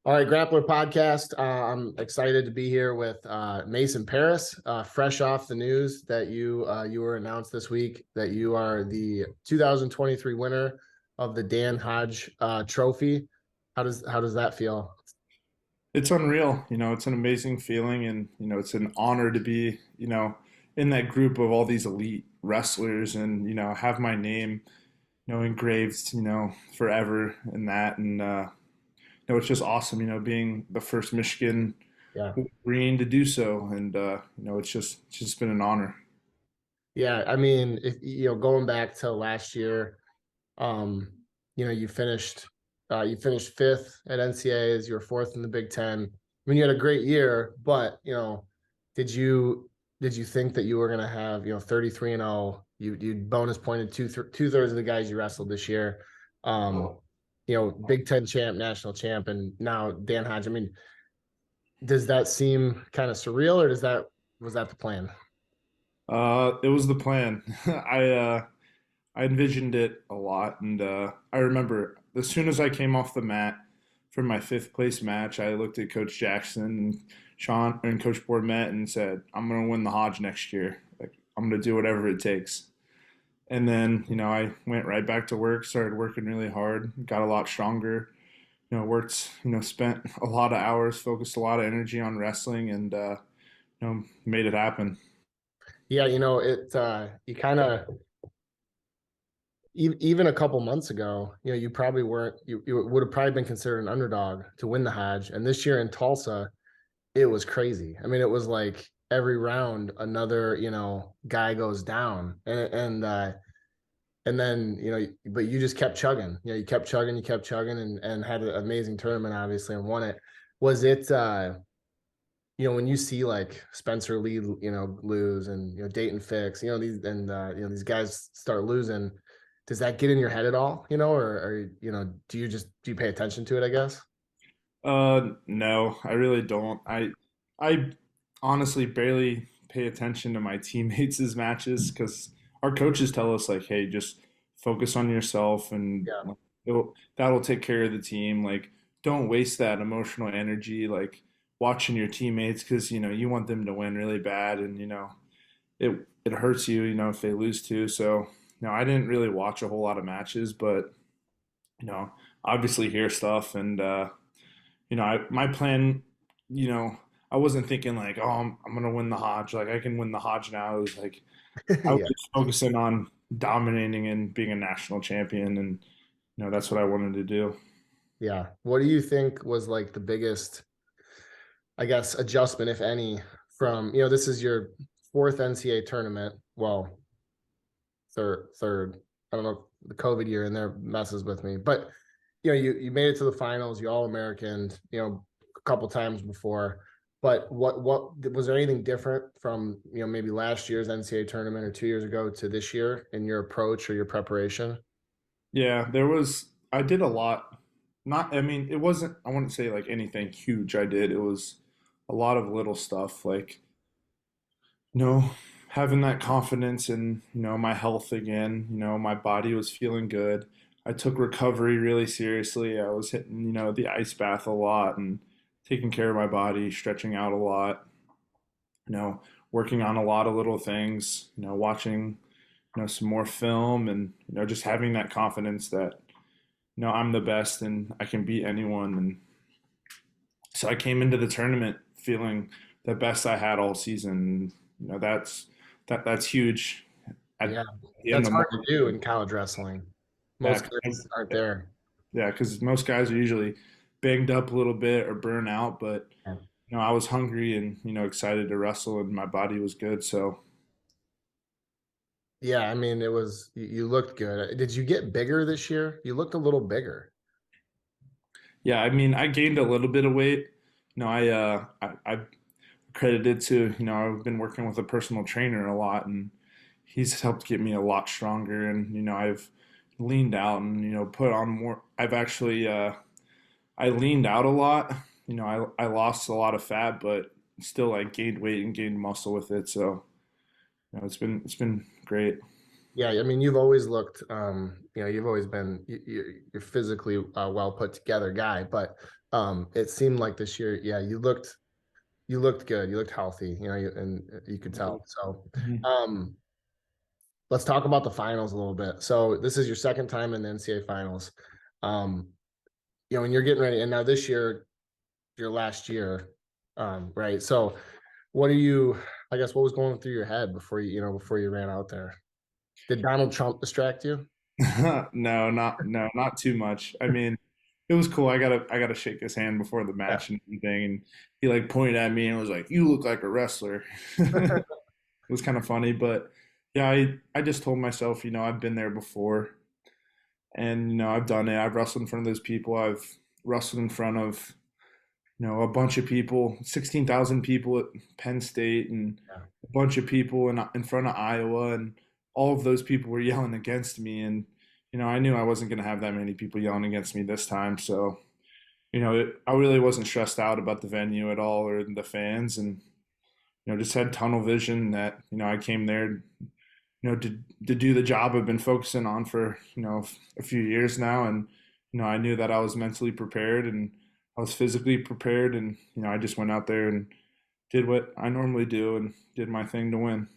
All right, Grappler podcast. I'm excited to be here with Mason Parris, fresh off the news that you were announced this week that you are the 2023 winner of the Dan Hodge Trophy. How does that feel? It's unreal. It's an amazing feeling, and it's an honor to be, in that group of all these elite wrestlers, and have my name, engraved, forever in that. And it's just awesome, being the first Michigan Yeah, Wolverine to do so, and it's just been an honor. yeah. I mean, if going back to last year, um, you finished fifth at NCAAs. You were fourth in the Big Ten. I mean, you had a great year, but did you did you think that you were going to have 33-0? You bonus pointed two-thirds of the guys you wrestled this year. Big Ten champ, national champ, and now Dan Hodge. I mean, does that seem kind of surreal, or was that the plan? It was the plan. I envisioned it a lot, and I remember as soon as I came off the mat for my fifth place match, I looked at Coach Jackson and Sean and Coach Bourmet and said, "I'm going to win the Hodge next year. Like, I'm going to do whatever it takes." And then, I went right back to work, started working really hard, got a lot stronger. Worked, spent a lot of hours, focused a lot of energy on wrestling, and made it happen. Yeah, you kind of even a couple months ago, you probably weren't you would have probably been considered an underdog to win the Hodge. And this year in Tulsa, it was crazy. I mean, it was like every round another, guy goes down. And then, but you just kept chugging. You kept chugging and had an amazing tournament, obviously, and won it. Was it when you see like Spencer Lee, lose, and Dayton Fix, these guys start losing, does that get in your head at all? Or do you pay attention to it, I guess? No, I really don't. I honestly barely pay attention to my teammates' matches because our coaches tell us like, hey, just focus on yourself and Yeah. like, that'll take care of the team. Like, don't waste that emotional energy like watching your teammates because you want them to win really bad, and it hurts you if they lose too. So no, I didn't really watch a whole lot of matches, but you know obviously hear stuff, and my plan, you know, I wasn't thinking like, oh, I'm gonna win the Hodge. Like I can win the Hodge now. It was like I was Yeah. just focusing on dominating and being a national champion, and that's what I wanted to do. Yeah. What do you think was like the biggest, I guess, adjustment, if any, from, this is your fourth NCAA tournament. Well, third. I don't know, the COVID year in there messes with me. But you made it to the finals, you all American, a couple times before. But what was there anything different from, maybe last year's NCAA tournament or 2 years ago to this year in your approach or your preparation? Yeah, there was. I did a lot. Not, I mean, it wasn't. I wouldn't say like anything huge. I did. It was a lot of little stuff, like having that confidence in my health again. My body was feeling good. I took recovery really seriously. I was hitting the ice bath a lot and taking care of my body, stretching out a lot. Working on a lot of little things. Watching some more film, and just having that confidence that I'm the best and I can beat anyone. And so I came into the tournament feeling the best I had all season. That's huge at Yeah, the end that's of hard to March. do in college wrestling. Most Yeah, guys aren't there. yeah, because most guys are usually banged up a little bit or burn out, but I was hungry and excited to wrestle, and my body was good. So Yeah, I mean, you looked good. Did you get bigger this year? You looked a little bigger. yeah, I mean, I gained a little bit of weight. I've credited to I've been working with a personal trainer a lot, and he's helped get me a lot stronger. And I've leaned out and put on more. I've actually I leaned out a lot. I lost a lot of fat, but still I gained weight and gained muscle with it. So it's been great. Yeah, I mean, you've always looked, you've always been, you're physically well put together guy, but It seemed like this year, yeah, you looked good, you looked healthy, and you could tell. So, Mhm. um, let's talk about the finals a little bit. So this is your second time in the NCAA finals. Um, and you're getting ready, and now this year, your last year, right? So what are you, I guess, what was going through your head before you ran out there? Did Donald Trump distract you? No, not too much. I mean, it was cool. I gotta shake his hand before the Yeah. match and everything, and he like pointed at me and was like, "You look like a wrestler." It was kind of funny, but yeah, I just told myself, I've been there before, and I've done it. I've wrestled in front of those people. I've wrestled in front of a bunch of people, 16,000 people at Penn State, and Yeah. a bunch of people in front of Iowa, and all of those people were yelling against me, and I knew I wasn't going to have that many people yelling against me this time, so I really wasn't stressed out about the venue at all or the fans, and just had tunnel vision that I came there to do the job I've been focusing on for a few years now, and I knew that I was mentally prepared and I was physically prepared, and I just went out there and did what I normally do and did my thing to win.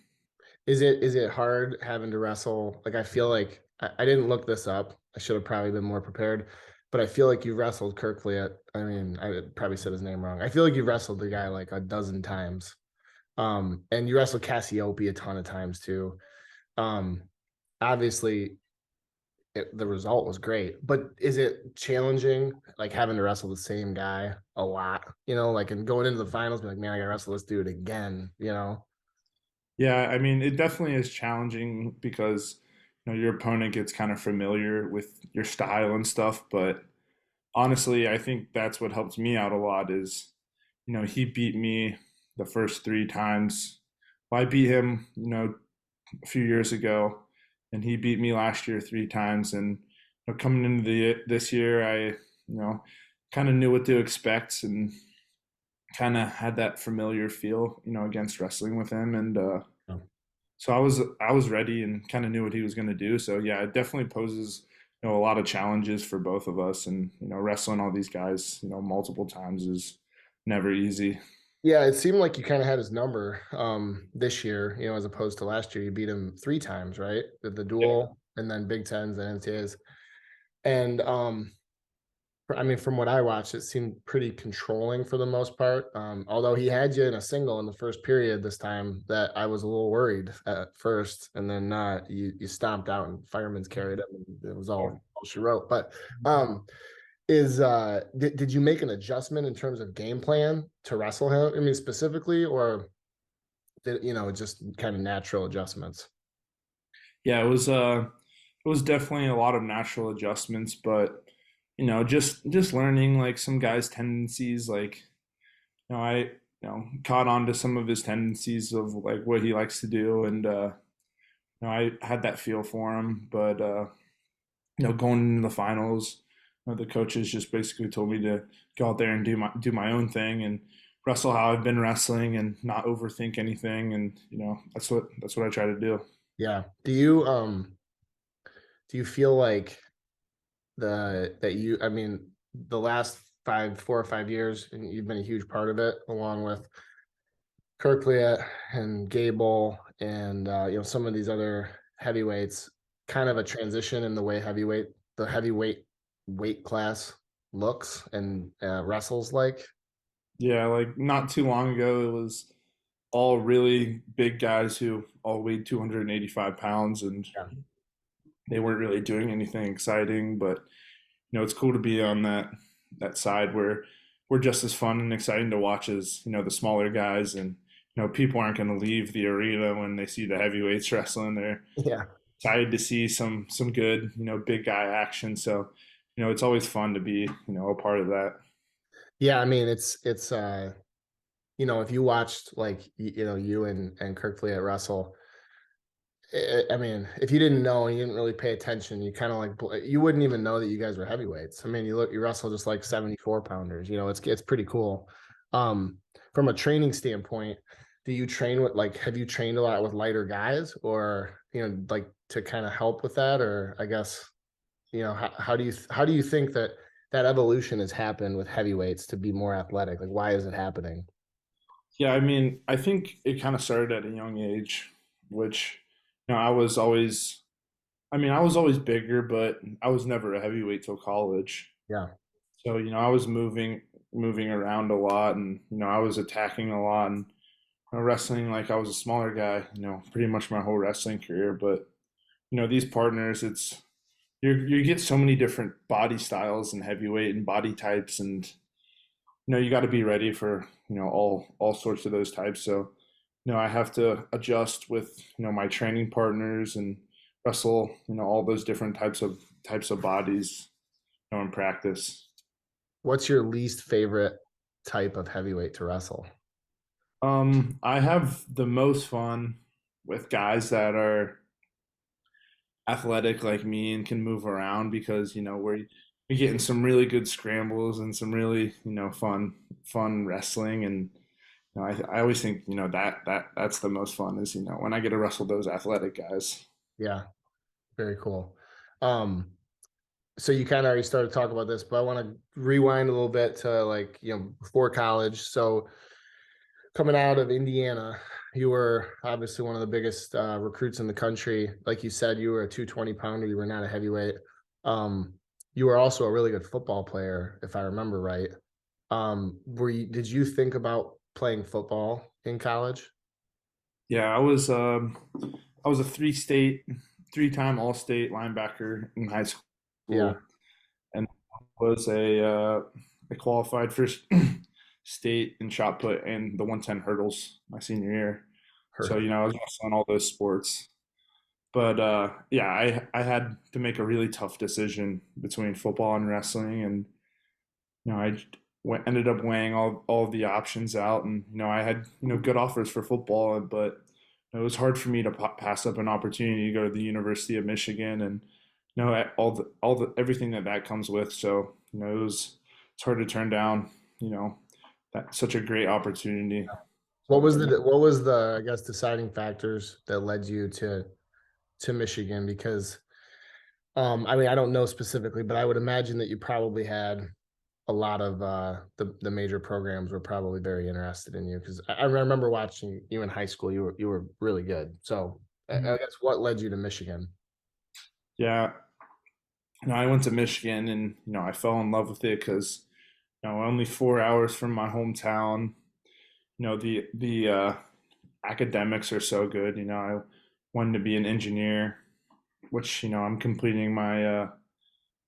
Is it hard having to wrestle? Like, I feel like I didn't look this up. I should have probably been more prepared, but I feel like you wrestled Kirkley I mean, I probably said his name wrong. I feel like you wrestled the guy like a dozen times. And you wrestled Cassiope a ton of times too. Um, Obviously the result was great, but is it challenging, like having to wrestle the same guy a lot, like, and going into the finals, be like, man, I gotta wrestle this dude again. Yeah, I mean, it definitely is challenging because your opponent gets kind of familiar with your style and stuff, but honestly, I think that's what helped me out a lot is, he beat me the first three times. Well, I beat him, a few years ago, and he beat me last year three times. And coming into this year, I kind of knew what to expect and kind of had that familiar feel, against wrestling with him. And so I was ready and kind of knew what he was going to do. So yeah, it definitely poses a lot of challenges for both of us, and wrestling all these guys multiple times is never easy. Yeah, it seemed like you kind of had his number this year, as opposed to last year. You beat him three times, right? The duel and then Big Tens and NCAAs. And I mean, from what I watched, it seemed pretty controlling for the most part. Although he had you in a single in the first period this time, that I was a little worried at first, and then you stomped out and fireman's carried him, and it was all she wrote. But did you make an adjustment in terms of game plan to wrestle him? I mean, specifically, or did just kind of natural adjustments? Yeah, it was definitely a lot of natural adjustments, but just learning like some guys' tendencies, like I caught on to some of his tendencies of like what he likes to do, and I had that feel for him. But going into the finals, the coaches just basically told me to go out there and do my own thing and wrestle how I've been wrestling and not overthink anything, and that's what I try to do. Yeah. Do you feel like I mean, the last 4 or 5 years, and you've been a huge part of it, along with Kirkliet and Gable and some of these other heavyweights, kind of a transition in the way the heavyweight weight class looks and wrestles like. Yeah, like not too long ago, it was all really big guys who all weighed 285 pounds, and Yeah. they weren't really doing anything exciting. But it's cool to be on that side where we're just as fun and exciting to watch as the smaller guys, and people aren't going to leave the arena when they see the heavyweights wrestling. They're Yeah. excited to see some good big guy action. So it's always fun to be a part of that. Yeah, I mean, it's if you watched, like, you and Kirkley at Russell, I mean, if you didn't know and you didn't really pay attention, you kind of like, you wouldn't even know that you guys were heavyweights. I mean, you wrestle just like 74 pounders. It's pretty cool. Um, from a training standpoint, do you train with, like, have you trained a lot with lighter guys, or like to kind of help with that, or I guess how do you think that that evolution has happened with heavyweights to be more athletic. Like, why is it happening? Yeah, I mean, I think it kind of started at a young age, which, I was always, I was always bigger, but I was never a heavyweight till college. Yeah. So, I was moving around a lot, and, I was attacking a lot, and, wrestling like I was a smaller guy, pretty much my whole wrestling career. But, these partners, you get so many different body styles and heavyweight and body types, and you got to be ready for all sorts of those types. So I have to adjust with my training partners and wrestle all those different types of bodies in practice. What's your least favorite type of heavyweight to wrestle? I have the most fun with guys that are athletic like me and can move around, because we're getting some really good scrambles and some really fun wrestling. And I always think that's the most fun, is when I get to wrestle those athletic guys. Yeah, very cool. Um, so you kind of already started to talk about this, but I want to rewind a little bit to, like, before college. So coming out of Indiana, you were obviously one of the biggest recruits in the country. Like you said, you were a 220 pounder. You were not a heavyweight. Um, you were also a really good football player, if I remember right. Did you think about playing football in college? Yeah, I was a three-time All-State linebacker in high Yeah. school, and was I qualified for state in shot put and the 110 hurdles my senior year. So Heard. I was wrestling all those sports. But yeah, I had to make a really tough decision between football and wrestling, and ended up weighing all of the options out, and I had good offers for football, but it was hard for me to pass up an opportunity to go to the University of Michigan, and all the everything that comes with. So it's hard to turn down. That's such a great opportunity. So What was the I guess deciding factors that led you to Michigan? Because I mean, I don't know specifically, but I would imagine that you probably had a lot of the major programs were probably very interested in you, because I remember watching you in high school. You were really good. So I mhm. guess what led you to Michigan? Yeah, I went to Michigan, and I fell in love with it because only 4 hours from my hometown. The academics are so good. I wanted to be an engineer, which I'm completing my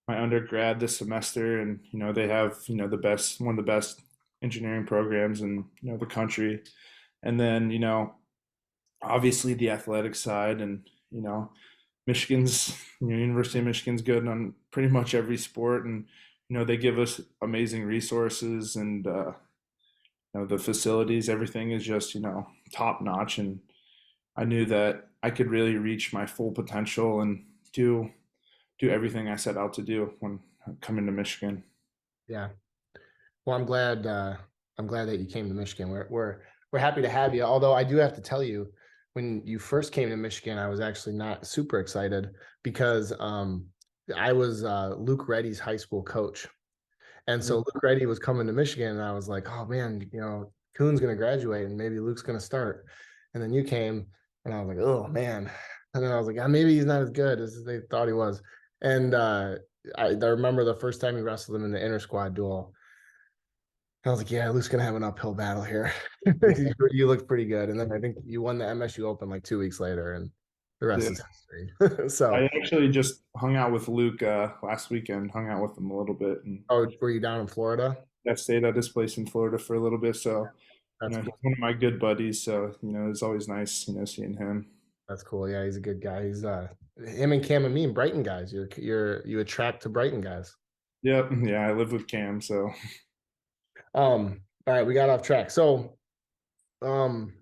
undergrad this semester, and they have the best one of the best engineering programs in the country. And then obviously the athletic side, and Michigan's University of Michigan's good on pretty much every sport, and they give us amazing resources, and the facilities, everything is just top notch. And I knew that I could really reach my full potential and do everything I set out to do when coming to Michigan. Yeah. Well, I'm glad that you came to Michigan. We're happy to have you. Although I do have to tell you, when you first came to Michigan, I was actually not super excited because I was Luke Reddy's high school coach. And so Luke Reddy was coming to Michigan, and I was like, oh man, Kuhn's gonna graduate and maybe Luke's gonna start. And then you came, and I was like, oh man. And then I was like, maybe he's not as good as they thought he was. And I remember the first time he wrestled him in the inter squad duel. I was like, yeah, Luke's gonna have an uphill battle here. You looked pretty good. And then I think you won the MSU Open like 2 weeks later, and the rest Yeah. is history. So, I actually just hung out with Luke last weekend, hung out with him a little bit, and oh, were you down in Florida? got stayed at his place in Florida for a little bit. So, That's he's cool. one of my good buddies. So, it's always nice, seeing him. That's cool. Yeah, he's a good guy. He's him and Cam and me and Brighton guys. You attract to Brighton guys. Yep. Yeah, I live with Cam. So, All right, we got off track. So, um,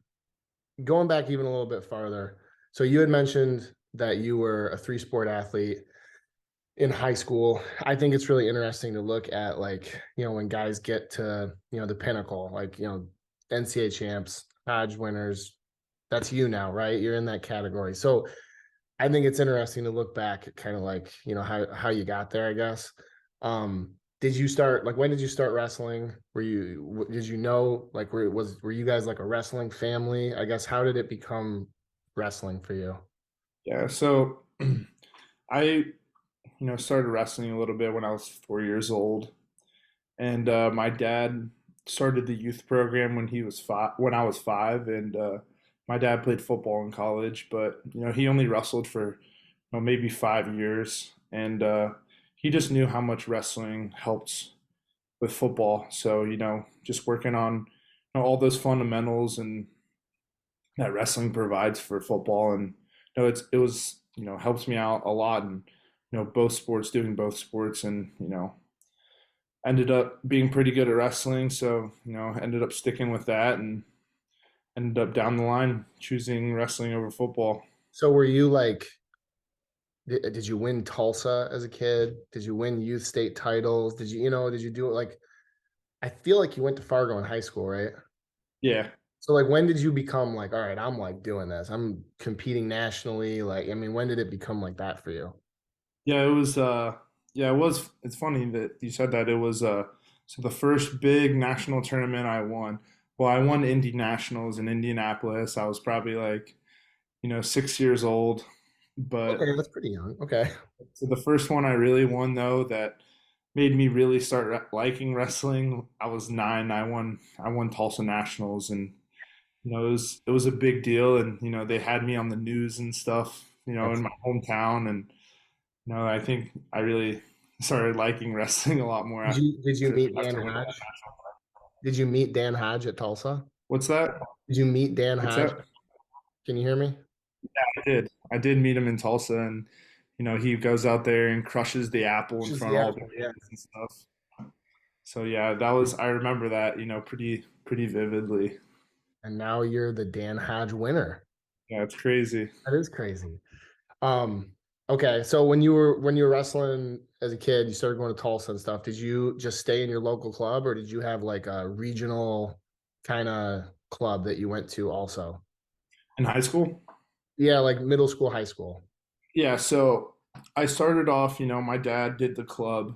going back even a little bit farther. So you had mentioned that you were a three-sport athlete in high school. I think it's really interesting to look at, like, when guys get to, the pinnacle, like, NCAA champs, Hodge winners. That's you now, right? You're in that category. So I think it's interesting to look back at kind of like, how you got there, I guess. Um, did you start like when did you start wrestling? Did you know like were you guys like a wrestling family? I guess how did it become wrestling for you? Yeah, so I, started wrestling a little bit when I was 4 years old, and my dad started the youth program when he was five, when I was five, and my dad played football in college, but he only wrestled for maybe 5 years, and he just knew how much wrestling helped with football. So just working on all those fundamentals and that wrestling provides for football, and it was helps me out a lot, and both sports, doing both sports, and ended up being pretty good at wrestling. So ended up sticking with that, and ended up down the line choosing wrestling over football. So were you like did you win Tulsa as a kid? Did you win youth state titles? Did you do it like I feel like you went to Fargo in high school, right? Yeah, So like when did you become like, all right, I'm like doing this. I'm competing nationally. Like, I mean, when did it become like that for you? yeah, it was. Yeah, it was. It's funny that you said that. It was. So the first big national tournament I won. Well, I won Indy Nationals in Indianapolis. I was probably like 6 years old, but Okay, that's pretty young. Okay. so the first one I really won though that made me really start liking wrestling. I was 9. I won Tulsa Nationals, and it was a big deal, and they had me on the news and stuff, in That's my hometown, and I think I really started liking wrestling a lot more did you meet Dan after winning that Hodge? national. Did you meet Dan Hodge at Tulsa? What's that? Did you meet Dan What's Hodge? that? Can you hear me? I did meet him in Tulsa, and he goes out there and crushes the apple in She's front the of all the Apple, yeah. kids and stuff. So yeah, that was I remember that pretty vividly. And now you're the Dan Hodge winner. Yeah, it's crazy. That is crazy. Um, okay, so when you were wrestling as a kid, you started going to Tulsa and stuff. Did you just stay in your local club, or did you have like a regional kind of club that you went to also? In high school? Yeah, like middle school, high school. Yeah, so I started off, my dad did the club,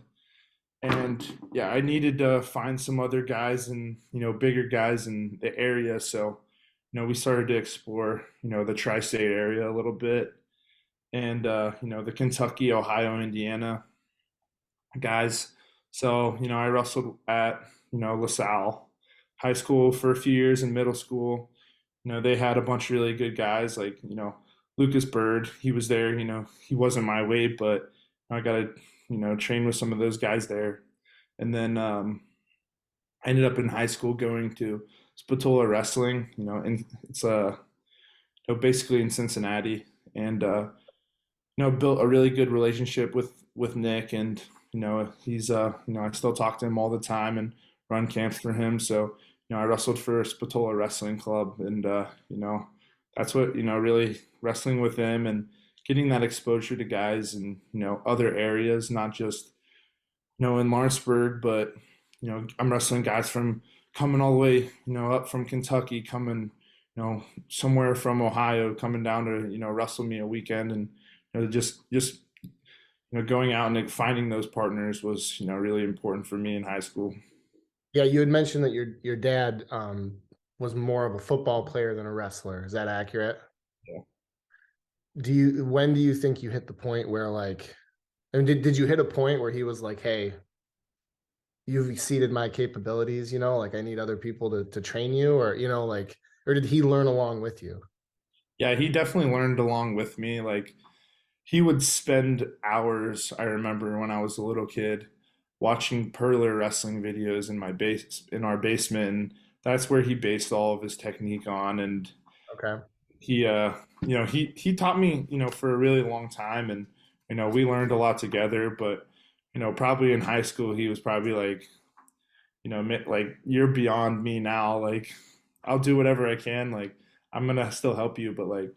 and yeah, I needed to find some other guys and, bigger guys in the area. So, we started to explore, the tri-state area a little bit, and the Kentucky, Ohio, Indiana guys. So, I wrestled at, LaSalle High School for a few years in middle school. They had a bunch of really good guys like, Lucas Bird. He was there, he wasn't my weight, but I got to, train with some of those guys there. And then I ended up in high school going to Spatola Wrestling, and it's basically in Cincinnati, and built a really good relationship with Nick, and he's I still talk to him all the time and run camps for him. So I wrestled for Spatola Wrestling Club, and that's what really wrestling with him and getting that exposure to guys in other areas, not just in Lawrenceburg, but I'm wrestling guys from coming all the way up from Kentucky, coming somewhere from Ohio, coming down to wrestle me a weekend, and just going out and like, finding those partners was really important for me in high school. Yeah, you had mentioned that your dad was more of a football player than a wrestler. Is that accurate? Yeah. When do you think you hit the point where like, I mean, did you hit a point where he was like, hey, you've exceeded my capabilities, like I need other people to train you, or like, or did he learn along with you? Yeah, he definitely learned along with me. Like he would spend hours, I remember when I was a little kid, watching Perler wrestling videos in our basement, and that's where he based all of his technique on. And Okay. he he taught me for a really long time, and we learned a lot together. But probably in high school he was probably like like you're beyond me now, like I'll do whatever I can, like I'm gonna still help you, but like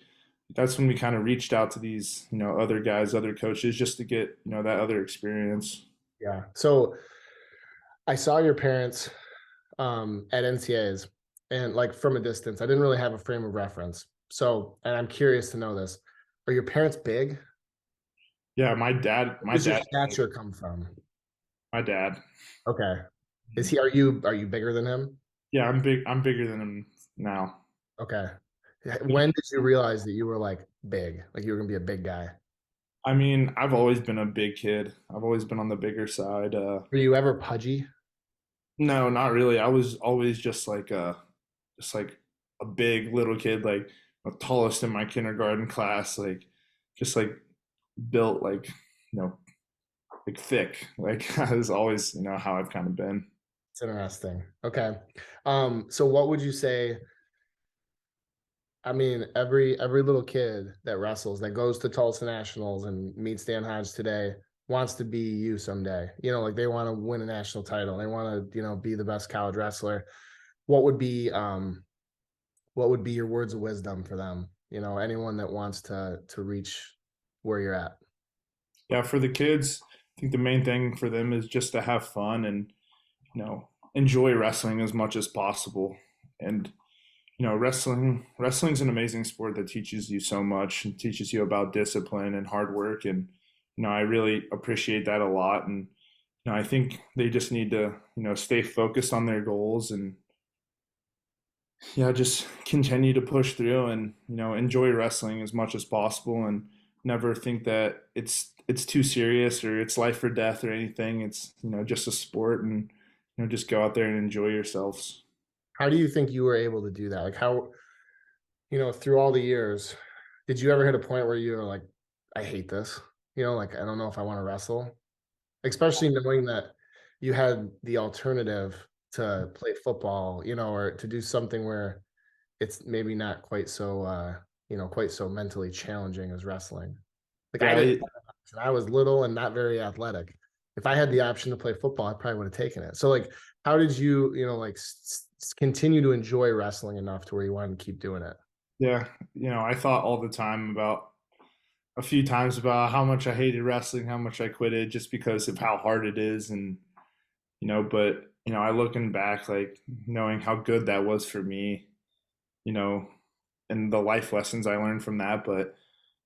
that's when we kind of reached out to these other guys, other coaches, just to get that other experience. Yeah. So I saw your parents at NCAAs and like from a distance. I didn't really have a frame of reference. So, and I'm curious to know this. Are your parents big? Yeah, my dad Where my does your dad stature come from? My dad. Okay. Are you bigger than him? Yeah, I'm big. I'm bigger than him now. Okay. When did you realize that you were like big? Like you were gonna be a big guy? I mean, I've always been a big kid. I've always been on the bigger side. Were you ever pudgy? No, not really. I was always just like a big little kid, like the tallest in my kindergarten class, like just like built like like thick. Like I was always how I've kind of been. It's interesting. Okay. So what would you say? I mean, every little kid that wrestles, that goes to Tulsa Nationals and meets Dan Hodge today, wants to be you someday. Like they want to win a national title. They want to, be the best college wrestler. What would be what would be your words of wisdom for them? Anyone that wants to reach where you're at. Yeah, for the kids, I think the main thing for them is just to have fun and enjoy wrestling as much as possible. And wrestling's an amazing sport that teaches you so much and teaches you about discipline and hard work. And I really appreciate that a lot. And I think they just need to stay focused on their goals and yeah, just continue to push through and enjoy wrestling as much as possible and never think that it's too serious or it's life or death or anything. It's just a sport and just go out there and enjoy yourselves. How do you think you were able to do that? Like how, through all the years, did you ever hit a point where you were like, I hate this? Like I don't know if I want to wrestle, especially knowing that you had the alternative to play football, or to do something where it's maybe not quite so quite so mentally challenging as wrestling. Like I Yeah, didn't have an option. I was little and not very athletic. If I had the option to play football, I probably would have taken it. So like how did you, like continue to enjoy wrestling enough to where you wanted to keep doing it? yeah. I thought all the time about a few times about how much I hated wrestling, how much I quit it just because of how hard it is and but I looking back like knowing how good that was for me, you know, and the life lessons I learned from that. But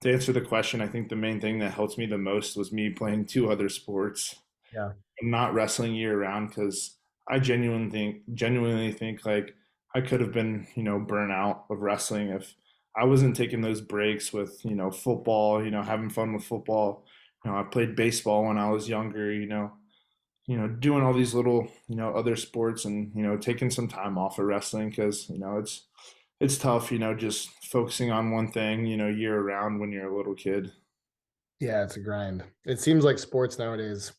to answer the question, I think the main thing that helped me the most was me playing two other sports Yeah. and not wrestling year round because I genuinely think like I could have been, burnt out of wrestling if I wasn't taking those breaks with, football, having fun with football. I played baseball when I was younger, doing all these little, other sports and, taking some time off of wrestling because, it's tough, just focusing on one thing, year round when you're a little kid. Yeah, it's a grind. It seems like sports nowadays,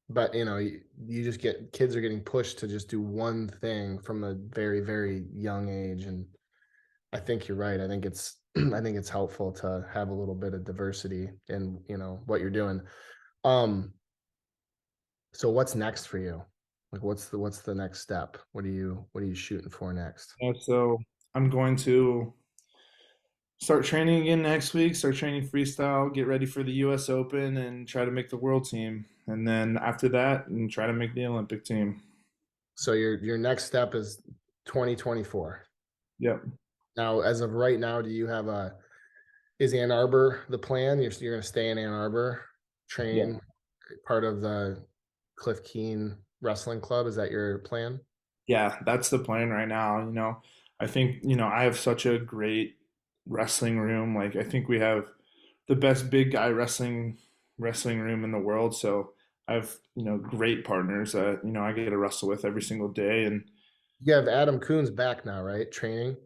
but you just get kids are getting pushed to just do one thing from a very, very young age. And I think you're right. I think it's I think it's helpful to have a little bit of diversity in, what you're doing. Um, so what's next for you? Like what's the next step? What are you shooting for next? So I'm going to start training again next week, start training freestyle, get ready for the US Open and try to make the world team. And then after that, and try to make the Olympic team. So your next step is 2024. Yep. Now, as of right now, do you have a is Ann Arbor the plan? You're going to stay in Ann Arbor, Yeah. train part of the Cliff Keen Wrestling Club. Is that your plan? Yeah, that's the plan right now. I think, I have such a great wrestling room. Like I think we have the best big guy wrestling room in the world. So I have, great partners that, I get to wrestle with every single day and You have Adam Coons back now, right? Training.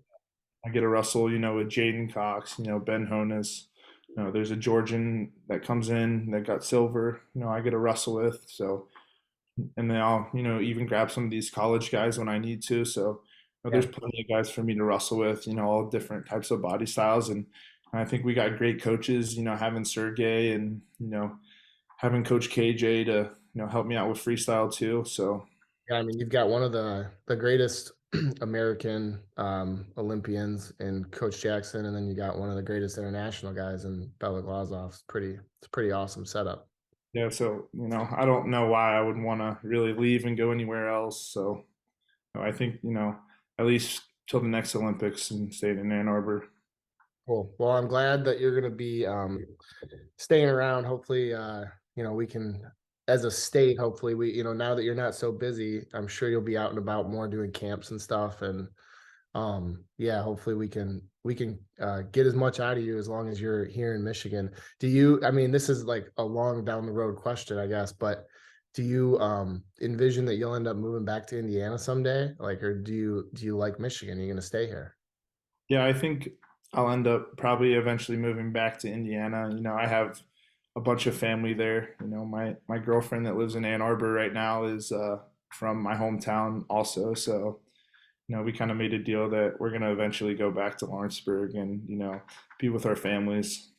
I get to wrestle, with Jaden Cox, Ben Honas. There's a Georgian that comes in that got silver, I get to wrestle with. So and then I'll, even grab some of these college guys when I need to. So there's Yeah. plenty of guys for me to wrestle with, all different types of body styles. And I think we got great coaches, having Sergey and, having Coach KJ to, help me out with freestyle too. So Yeah, I mean, you've got one of the greatest American Olympians in Coach Jackson, and then you got one of the greatest international guys in Bela Glazov. It's a pretty awesome setup. yeah, so I don't know why I would want to really leave and go anywhere else. So I think at least till the next Olympics and stayed in Ann Arbor. Cool. Well, I'm glad that you're going to be staying around. Hopefully, we can as a state, hopefully now that you're not so busy, I'm sure you'll be out and about more doing camps and stuff. And yeah, hopefully we can get as much out of you as long as you're here in Michigan. I mean, this is like a long down the road question, I guess, but do you envision that you'll end up moving back to Indiana someday? Like, or do you like Michigan? Are you gonna stay here? Yeah, I think I'll end up probably eventually moving back to Indiana. I have a bunch of family there. My girlfriend that lives in Ann Arbor right now is from my hometown also. So, we kind of made a deal that we're going to eventually go back to Lawrenceburg and, be with our families.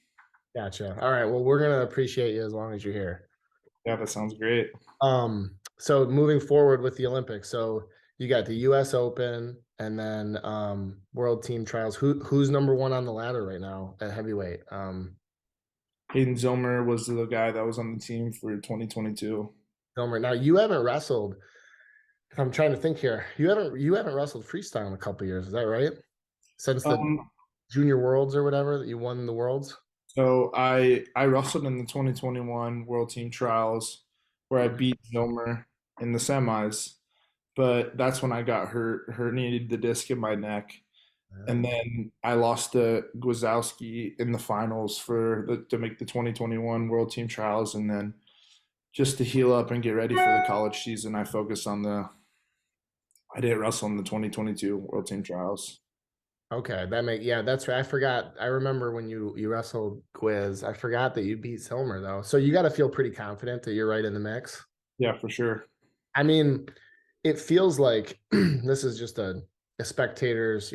Gotcha. All right. Well, we're gonna appreciate you as long as you're here. Yeah, that sounds great. So moving forward with the Olympics, so you got the US Open and then World Team Trials. Who's number one on the ladder right now at heavyweight? Hayden Zomer was the guy that was on the team for 2022. Gomer. Now you haven't wrestled. I'm trying to think here. You haven't wrestled freestyle in a couple years, is that right? Since the Um, Junior Worlds or whatever that you won the Worlds? so I wrestled in the 2021 World Team Trials where I Okay. beat Zomer in the semis, but that's when I got hurt, herniated the disc in my neck. And Oh. then I lost to Gwazowski in the finals to make the 2021 World Team Trials, and then just to heal up and get ready for the college season, I didn't wrestle in the 2022 World Team Trials. Okay, yeah, that's right. I forgot. I remember when you wrestled Quiz. I forgot that you beat Silmer though. So you got to feel pretty confident that you're right in the mix. Yeah, for sure. I mean, it feels like this is just a spectator's,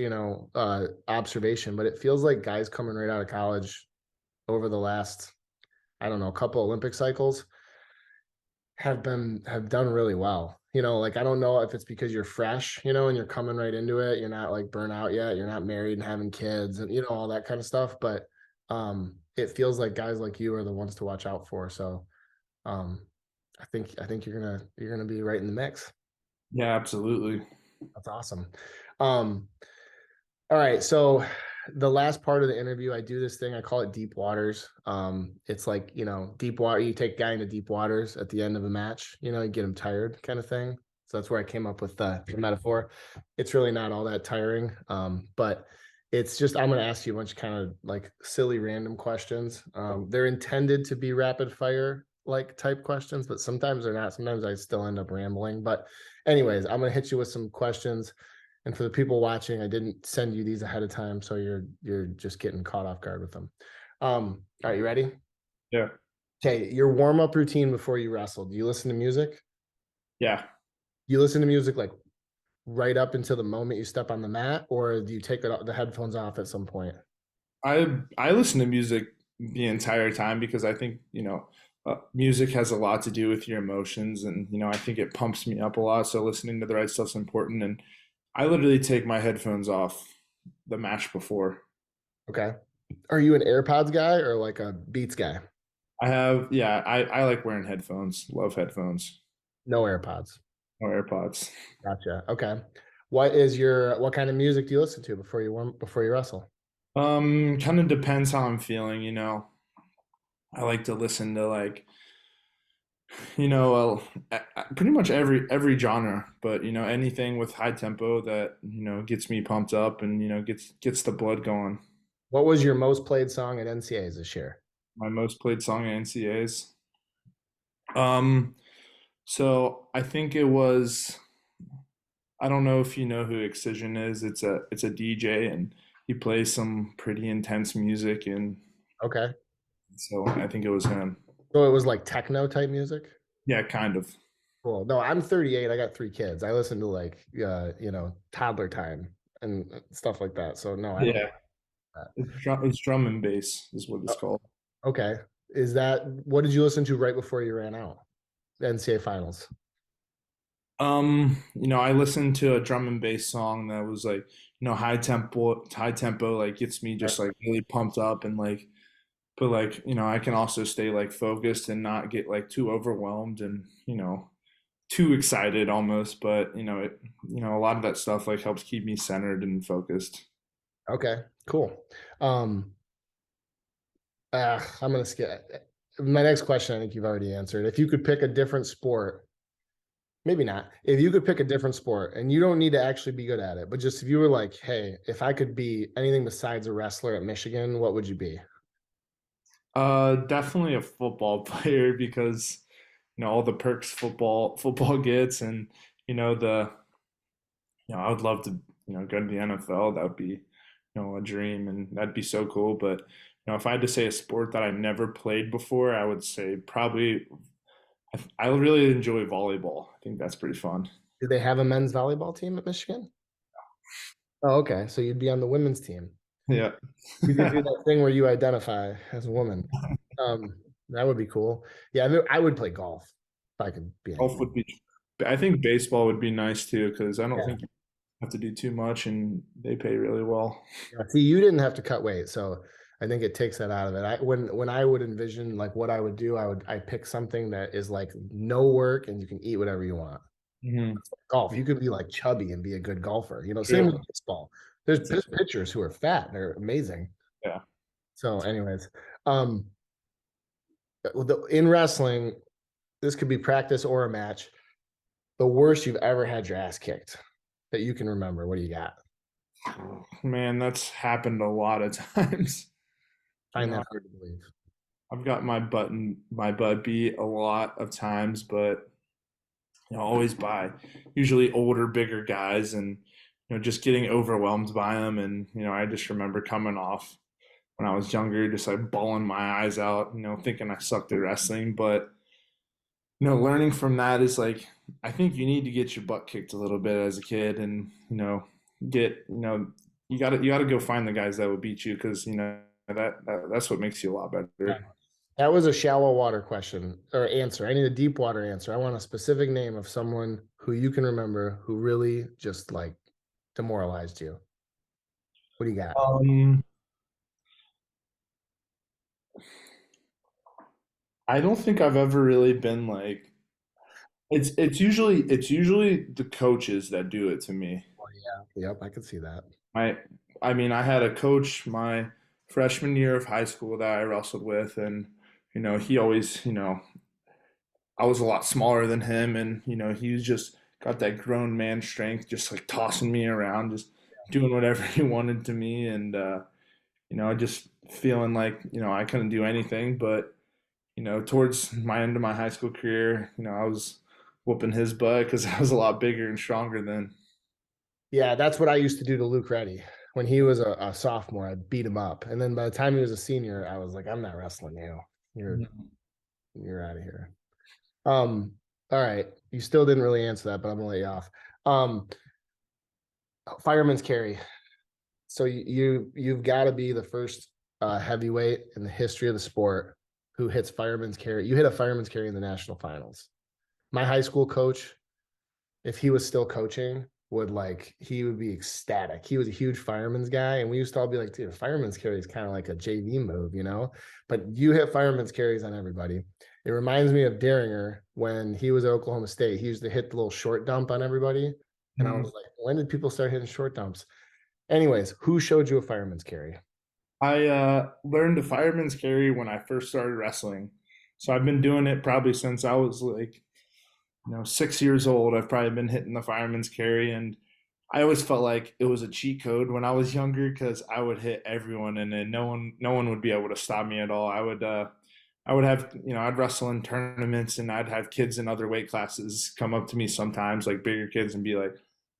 observation, but it feels like guys coming right out of college over the last, I don't know, couple Olympic cycles have done really well. Like I don't know if it's because you're fresh, and you're coming right into it. You're not like burnt out yet. You're not married and having kids and all that kind of stuff. But it feels like guys like you are the ones to watch out for. So um I think you're gonna be right in the mix. Yeah, absolutely. That's awesome. Um, all right, so the last part of the interview, I do this thing, I call it deep waters. It's like, deep water, you take a guy into deep waters at the end of a match, you get him tired kind of thing. So that's where I came up with the metaphor. It's really not all that tiring. But it's just I'm gonna ask you a bunch of kind of like silly random questions. They're intended to be rapid fire like type questions, but sometimes they're not. Sometimes I still end up rambling. But anyways, I'm gonna hit you with some questions. And for the people watching, I didn't send you these ahead of time, so you're just getting caught off guard with them. Are you ready? Yeah. Okay, your warm up routine before you wrestle. Do you listen to music? Yeah. You listen to music like right up until the moment you step on the mat, or do you take the headphones off at some point? I listen to music the entire time because I think, music has a lot to do with your emotions, and I think it pumps me up a lot. So listening to the right stuff's important, and I literally take my headphones off the match before. Okay. Are you an AirPods guy or like a Beats guy? Yeah, I like wearing headphones. Love headphones. No AirPods. No AirPods. Gotcha. Okay. What kind of music do you listen to before you wrestle? Kind of depends how I'm feeling, I like to listen to like, pretty much every genre, but anything with high tempo that, gets me pumped up and, gets the blood going. What was your most played song at NCAAs this year? My most played song at NCAs. Um, so I think it was, I don't know if you know who Excision is. It's a DJ and he plays some pretty intense music, and Okay. so I think it was him. So it was like techno type music? Yeah, kind of. Cool. No, I'm 38. I got three kids. I listen to like toddler time and stuff like that. So no, I don't know Yeah, that. it's drum and bass is what it's Oh, called. okay. What did you listen to right before you ran out? The NCAA finals. I listened to a drum and bass song that was like, high tempo, like gets me just like really pumped up and like, but like, I can also stay like focused and not get like too overwhelmed and, too excited almost, but a lot of that stuff like helps keep me centered and focused. Okay, cool. I'm gonna skip. My next question, I think you've already answered. If you could pick a different sport, maybe not. If you could pick a different sport and you don't need to actually be good at it, but just if you were like, hey, if I could be anything besides a wrestler at Michigan, what would you be? Definitely a football player because all the perks football gets, and the I would love to go to the NFL. That would be a dream, and that'd be so cool. But if I had to say a sport that I never played before, I would say probably I really enjoy volleyball. I think that's pretty fun. Do they have a men's volleyball team at Michigan? Oh, okay. So you'd be on the women's team. Yeah. You could do that thing where you identify as a woman. That would be cool. Yeah, I would play golf if I could be Golf anything. would be. I think baseball would be nice too because I don't Yeah. think you have to do too much, and they pay really well. Yeah. See, you didn't have to cut weight, so I think it takes that out of it. When I would envision like what I would do, I pick something that is like no work and you can eat whatever you want. Hmm. Golf, you could be like chubby and be a good golfer. Same with True. baseball. There's pitchers who are fat, they're amazing. Yeah. So, anyways, um, in wrestling, this could be practice or a match. The worst you've ever had your ass kicked that you can remember. What do you got? Man, that's happened a lot of times. You Find know, that hard to believe. I've got my butt beat a lot of times, but always by usually older, bigger guys, and just getting overwhelmed by them. And I just remember coming off when I was younger, just like bawling my eyes out, thinking I sucked at wrestling. But learning from that is like I think you need to get your butt kicked a little bit as a kid, and get you gotta go find the guys that will beat you because that's what makes you a lot Yeah. better. That was a shallow water question or answer. I need a deep water answer. I want a specific name of someone who you can remember who really just like demoralized you. What do you got? Um, I don't think I've ever really been like it's usually the coaches that do it to me. Oh, yeah. Yep, I could see that. My I mean, I had a coach my freshman year of high school that I wrestled with, and he always, I was a lot smaller than him, and he was just got that grown man strength, just like tossing me around, just doing whatever he wanted to me, and just feeling like I couldn't do anything. But towards my end of my high school career, I was whooping his butt because I was a lot bigger and stronger then. Yeah, that's what I used to do to Luke Reddy. When he was a sophomore, I beat him up. And then by the time he was a senior, I was like, I'm not wrestling you. You're Mhm. you're out of here. All right. You still didn't really answer that, but I'm gonna let you off. Um, Fireman's carry. So you've got to be the first heavyweight in the history of the sport who hits fireman's carry. You hit a fireman's carry in the national finals. My high school coach, if he was still coaching, he would be ecstatic. He was a huge fireman's guy, and we used to all be like, dude, fireman's carry is kind of like a JV move. But you hit fireman's carries on everybody. It reminds me of Daringer when he was at Oklahoma State. He used to hit the little short dump on everybody. And I was Mhm. like, when did people start hitting short dumps? Anyways, who showed you a fireman's carry? I learned a fireman's carry when I first started wrestling. So I've been doing it probably since I was like, 6 years old. I've probably been hitting the fireman's carry, and I always felt like it was a cheat code when I was younger because I would hit everyone, and then no one would be able to stop me at all. I would have, I'd wrestle in tournaments, and I'd have kids in other weight classes come up to me sometimes, like bigger kids, and be like,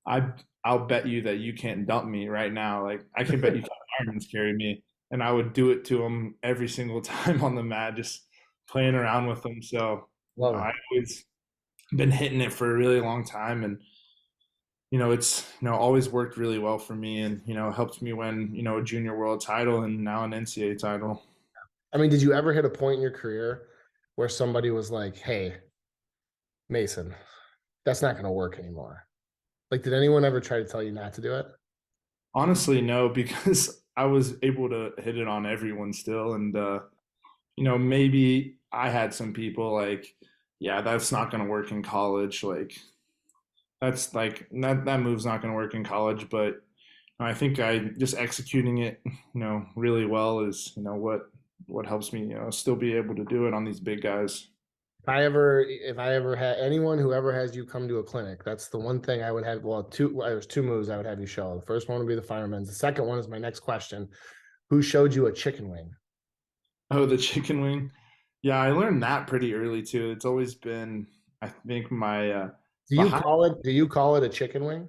I, I'll bet you that you can't dump me right now. Like, I can bet you can't fireman's carry me. And I would do it to them every single time on the mat, just playing around with them. So, Love I it. always been hitting it for a really long time, and it's always worked really well for me, and helped me win a junior world title and now an NCAA title. I mean, did you ever hit a point in your career where somebody was like, hey, Mason, that's not going to work anymore? Like, did anyone ever try to tell you not to do it? Honestly, no, because I was able to hit it on everyone still, and maybe I had some people like, yeah, that's not going to work in college. Like, that's like that move's not going to work in college, but I think I just executing it, really well is, what what helps me, still be able to do it on these big guys. If I ever had anyone who ever has you come to a clinic, that's the one thing I would have. There's two moves I would have you show. The first one would be the fireman's. The second one is my next question. Who showed you a chicken wing? Oh, the chicken wing. Yeah, I learned that pretty early too. It's always been, I think, my behind. Do you call it a chicken wing?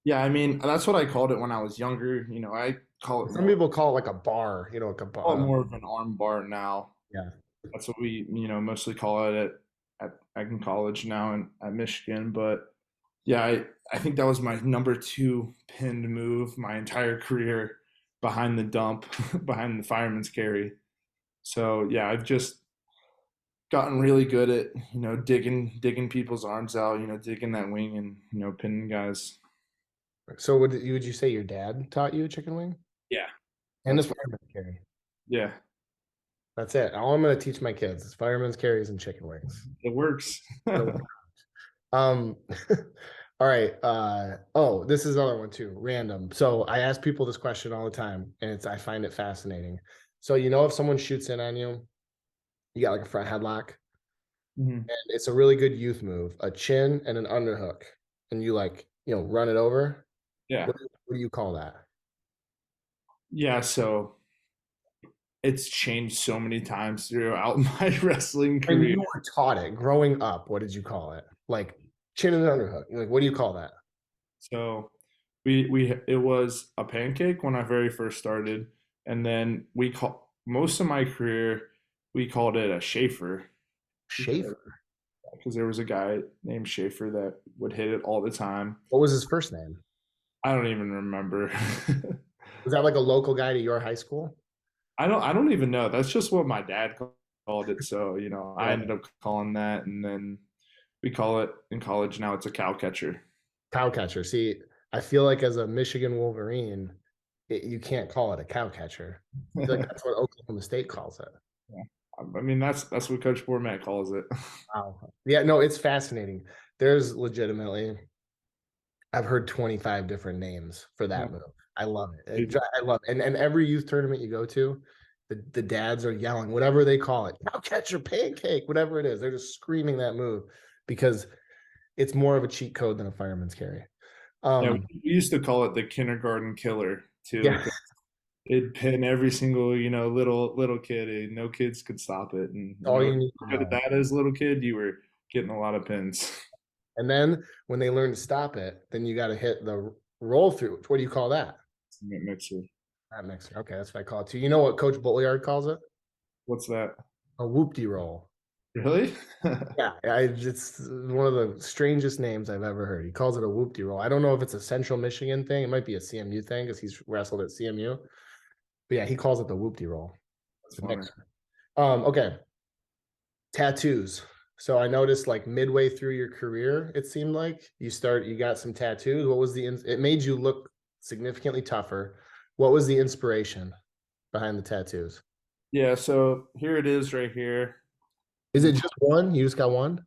Yeah, I mean, that's what I called it when I was younger. I call it Some people call it like a bar, like a call it bar. more of an arm bar now. Yeah. That's what we, mostly call it at in college now and at Michigan. But yeah, I think that was my number two pinned move my entire career behind the dump, behind the fireman's carry. So yeah, I've just gotten really good at, digging people's arms out, digging that wing and, pinning guys. So would you say your dad taught you a chicken wing Yeah, and the that's fireman's carry? yeah, That's it. All I'm going to teach my kids is fireman's carries and chicken wings. it works. Um, all right. Oh, this is another one too. Random. So I ask people this question all the time, and I find it fascinating. So if someone shoots in on you, you got like a front headlock, Mhm. and it's a really good youth move, a chin and an underhook, and you run it over. Yeah, What do you call that? yeah. So it's changed so many times throughout my wrestling When career. you were taught it growing up, what did you call it? Like chin and underhook. Like, what do you call that? So we it was a pancake when I very first started, and then we call most of my career we called it a Schaefer Schaefer. because there was a guy named Schaefer that would hit it all the time. What was his first name? I don't even remember. Was that like a local guy to your high school? I don't even know. That's just what my dad called it. So, I I love ended it. up calling that, and then we call it in college now it's a cow catcher. Cow catcher. See, I feel like as a Michigan Wolverine, you can't call it a cow catcher. I feel like that's what Oklahoma State calls it. Yeah. I mean that's what Coach Bormat calls it. Wow. Yeah, no, it's fascinating. There's legitimately, I've heard 25 different names for that move. I love it. I love it. And every youth tournament you go to, the dads are yelling, whatever they call it, cow catcher, pancake, whatever it is. They're just screaming that move because it's more of a cheat code than a fireman's carry. Yeah, Um, we used to call it the kindergarten killer too. yeah, It'd pin every single, little kid, and no kids could stop it. And all if you need you to were good at know. that as a little kid, you were getting a lot of pins. And then when they learn to stop it, then you got to hit the roll through. What do you call that? Mixer. That mixer. Okay, that's what I call it too. You know what Coach Bolliard calls it? What's that? A whoop-de roll. Really? Yeah, it's one of the strangest names I've ever heard. He calls it a whoop-de roll. I don't know if it's a Central Michigan thing. It might be a CMU thing because he's wrestled at CMU. But yeah, he calls it the whoop-de roll. That's The funny. mixer. Okay, tattoos. So I noticed like midway through your career, it seemed like you got some tattoos. What was it made you look significantly tougher. What was the inspiration behind the tattoos? Yeah, so here it is right here. Is it just one? You just got one?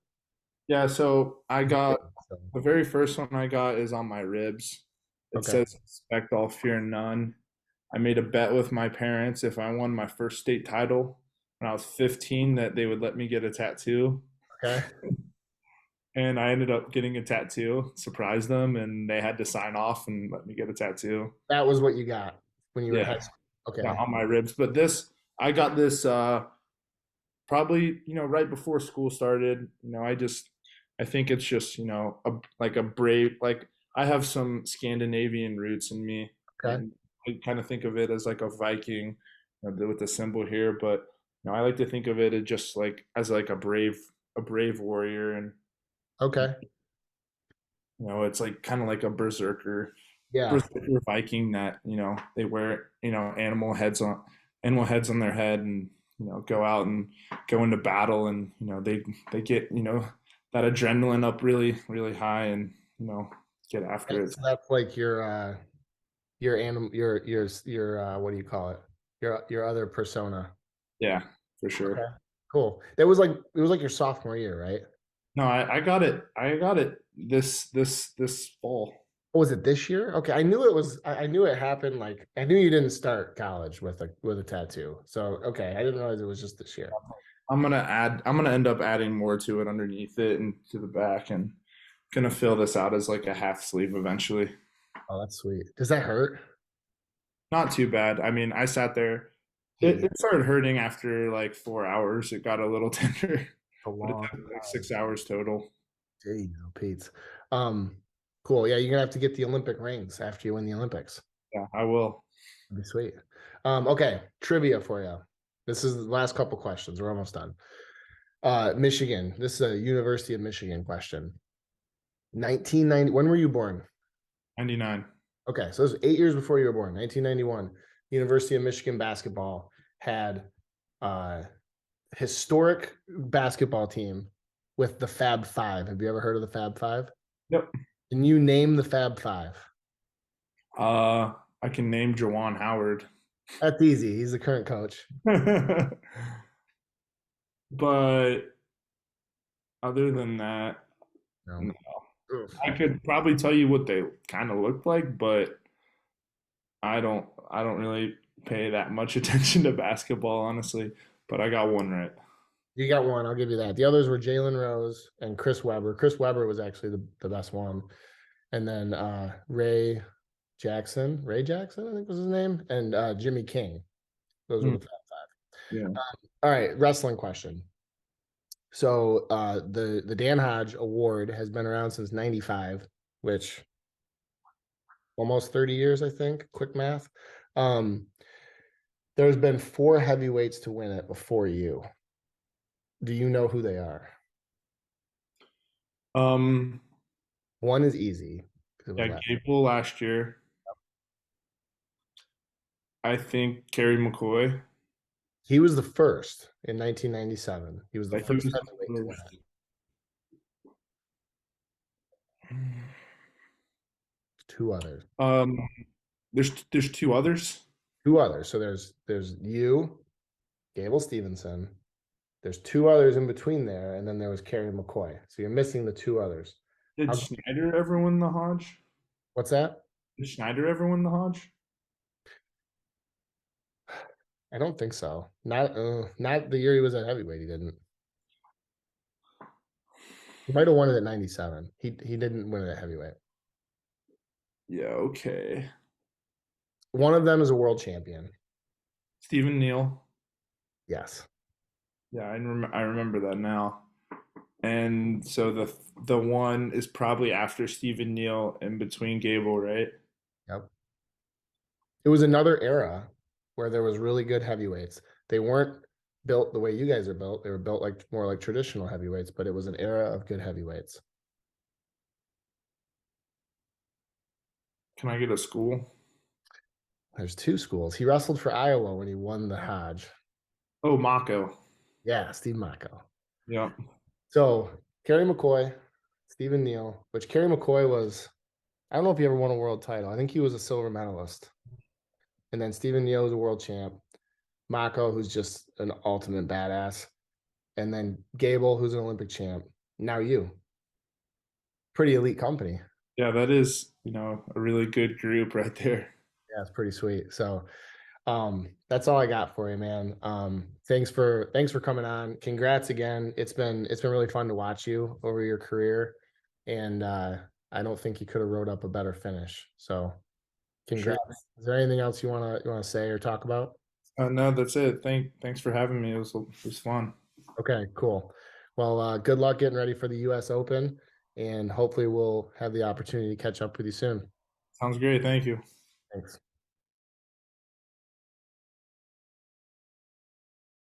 Yeah, so I got the very first one I got is on my ribs. It Okay. says expect all fear none. I made a bet with my parents if I won my first state title when I was 15 that they would let me get a tattoo. Okay. And I ended up getting a tattoo, surprised them, and they had to sign off and let me get a tattoo. That was what you got when you were in high Yeah, school. yeah, Okay. on my ribs. But I got this probably, right before school started. I think it's just, like a brave, like I have some Scandinavian roots in me, Okay. and I kind of think of it as like a Viking, with the symbol here. But I like to think of it as just like as a brave warrior, and Okay. it's like kind of like a Yeah. berserker Viking that they wear animal heads on their head, and go out and go into battle, and they get that adrenaline up really really high, and get after it. So that's like your animal your what do you call it? Your other persona. Yeah, for Okay. sure. Cool. It was like your sophomore year, right? No, I got it. I got it this fall. Oh, was it this year? Okay, I knew it was. I knew it happened. Like I knew you didn't start college with a tattoo. So okay, I didn't realize it was just this year. I'm gonna end up adding more to it underneath it and to the back, and gonna fill this out as like a half sleeve eventually. Oh, that's sweet. Does that hurt? Not too bad. I mean, I sat there. Hey, It started hurting after like 4 hours. It got a little tender, a but it long took like time. 6 hours total. There you go, Pete. Um, cool. Yeah, you're gonna have to get the Olympic rings after you win the Olympics. Yeah, I will. That'd be sweet. Okay, trivia for you. This is the last couple questions. We're almost done. Michigan. This is a University of Michigan question. 1990. When were you born? 99. Okay, so this was 8 years before you were born. 1991. University of Michigan basketball had a historic basketball team with the Fab Five. Have you ever heard of the Fab Five? Yep. Can you name the Fab Five? I can name Jawan Howard. That's easy. He's the current coach. But other than that, No. no. Oof. I could probably tell you what they kind of look like, but I don't really pay that much attention to basketball, honestly. But I got one right. You got one. I'll give you that. The others were Jalen Rose and Chris Webber. Chris Webber was actually the best one. And then Ray Jackson, I think was his name, and Jimmy King. Those were Hmm, the Fab Five. yeah. All right, wrestling question. So the Dan Hodge Award has been around since '95, which almost 30 years, I think. Quick math. Um, there's been four heavyweights to win it before you. Do you know who they are? Um, One is easy because it was yeah, last. Gable last year. I think Kerry McCoy. He was the first in 1997. He was the Like he first was the heavyweight to win it. first. Two others. Um, there's two others. Two others. So there's you, Gable Stevenson. There's two others in between there, and then there was Kerry McCoy. So you're missing the two others. Did I'll, Schneider ever win the Hodge? what's that? Did Schneider ever win the Hodge? I don't think so. Not the year he was at heavyweight. He didn't. He might have won it at 97. He didn't win it at heavyweight. Yeah, okay. One of them is a world champion. Stephen Neal. Yes. Yeah, I remember that now. And so the one is probably after Stephen Neal in between Gable, right? Yep. It was another era where there was really good heavyweights. They weren't built the way you guys are built. They were built like more like traditional heavyweights, but it was an era of good heavyweights. Can I get a school? There's two schools. He wrestled for Iowa when he won the Hodge. Oh, Mako. Yeah, Steve Mako. Yeah. So Kerry McCoy, Stephen Neal, which Kerry McCoy was, I don't know if he ever won a world title. I think he was a silver medalist. And then Stephen Neal was a world champ. Mako, who's just an ultimate badass. And then Gable, who's an Olympic champ. Now you. Pretty elite company. Yeah, that is, a really good group right there. Yeah, it's pretty sweet. So that's all I got for you, man. Thanks for coming on. Congrats again. It's been really fun to watch you over your career. And I don't think you could have wrote up a better finish. So Sure. congrats. Is there anything else you wanna say or talk about? No, that's it. Thanks for having me. It was fun. Okay, cool. Well, good luck getting ready for the US Open, and hopefully we'll have the opportunity to catch up with you soon. Sounds great. Thank you. Thanks.